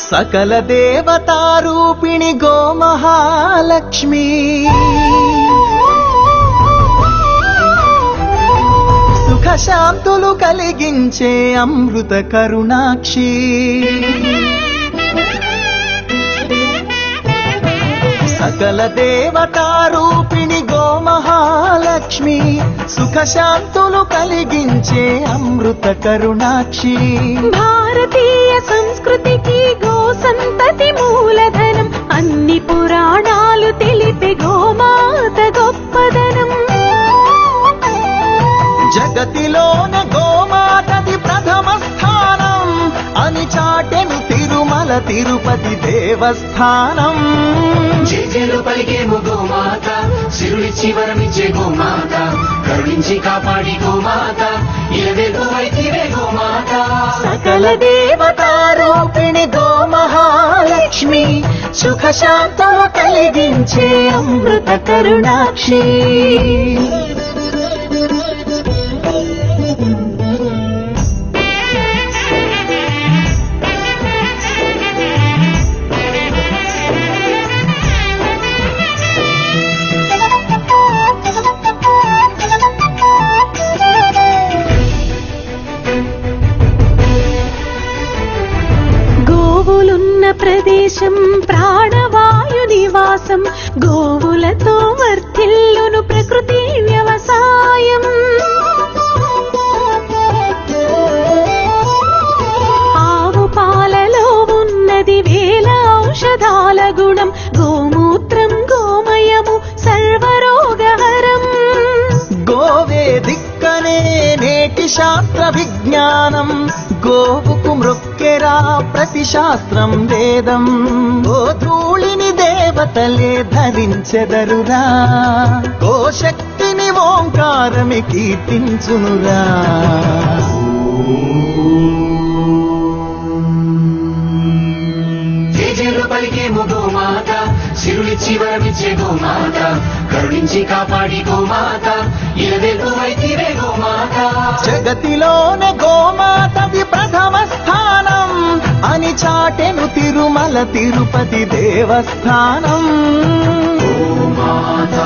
సకల దేవతారూపిణి గోమహాలక్ష్మి సుఖ శాంతులు కలిగించే అమృత కరుణాక్షి సకల దేవతారూపిణి గోమహాలక్ష్మి సుఖ శాంతులు కలిగించే అమృత కరుణాక్షి భారతీయ సంస్కృతికి గో సంతతి మూలధనం అన్ని పురాణాలు తెలిపే గోమాత గొప్పదనం జగతిలోన గోమాతది ప్రథమ స్థానం అని చాటెను తిరుమల తిరుపతి దేవస్థానం జేజేలు పలికేము గోమాత సిరులిచ్చి వరమిచ్చే గోమాత కరుణించి కాపాడి గోమాత ఇలవేల్పు వైతివే గోమాత సకల దేవతారూపిణి గోమహాలక్ష్మి సుఖ శాంతులు కలిగించే అమృత కరుణాక్షి గోవులున్న ప్రదేశం ప్రాణవాయు నివాసం గోవులతో వర్ధిల్లును ప్రకృతి వ్యవసాయం ఆవు పాలలో ఉన్నది వేల ఔషధాల గుణం గోమూత్రం గోమయము సర్వరోగహరం గోవే దిక్కనే నేటి శాస్త్ర విజ్ఞానం గోవుకు మృక్కెరా ప్రతి శాస్త్రం వేదం ఓ ధూళిని దేవతలే ధరించెదరురా గోశక్తిని ఓంకారమి కీర్తించునురా జేజేలు పలికేము గోమాత సిరులిచ్చి వరమిచ్చే గోమాత కరుణించి కాపాడి గోమాత ఇలవేల్పు వైతివే గోమాత జగతిలోన గోమాతది ప్రథమ స్థానం అని చాటెను తిరుమల తిరుపతి దేవస్థానం గోమాత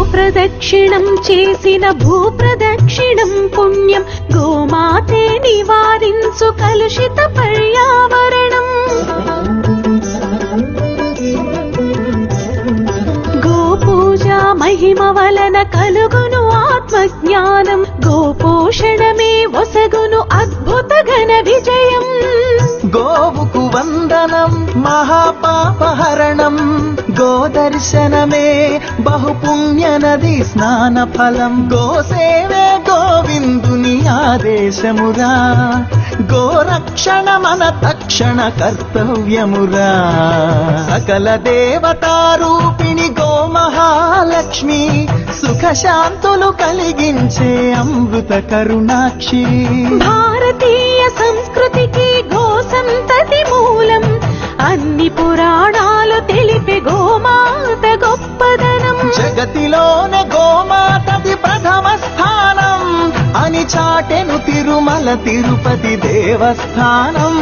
ప్రదక్షిణం చేసిన భూప్రదక్షిణం పుణ్యం గోమాతే నివారించు కలుషిత పర్యావరణం గోపూజ మహిమ వలన కలుగును ఆత్మజ్ఞానం గోపోషణమే వసగును అద్భుత ఘన విజయం గోవుకు వందనం మహాపాపహరణం గోదర్శనమే బహుపుణ్య నది స్నాన ఫలం గోసేవే గోవిందుని ఆదేశమురా గోరక్షణ మన తక్షణ కర్తవ్యమురా సకల దేవతారూపిణి గోమహాలక్ష్మి సుఖ శాంతులు కలిగించే అమృత కరుణాక్షి భారతీయ సంస్కృతికి గో సంతతి మూలం అన్ని పురాణాలు తెలిపే గోమాత గొప్పదనం జగతిలోన గోమాతది ప్రథమ స్థానం అని చాటెను తిరుమల తిరుపతి దేవస్థానం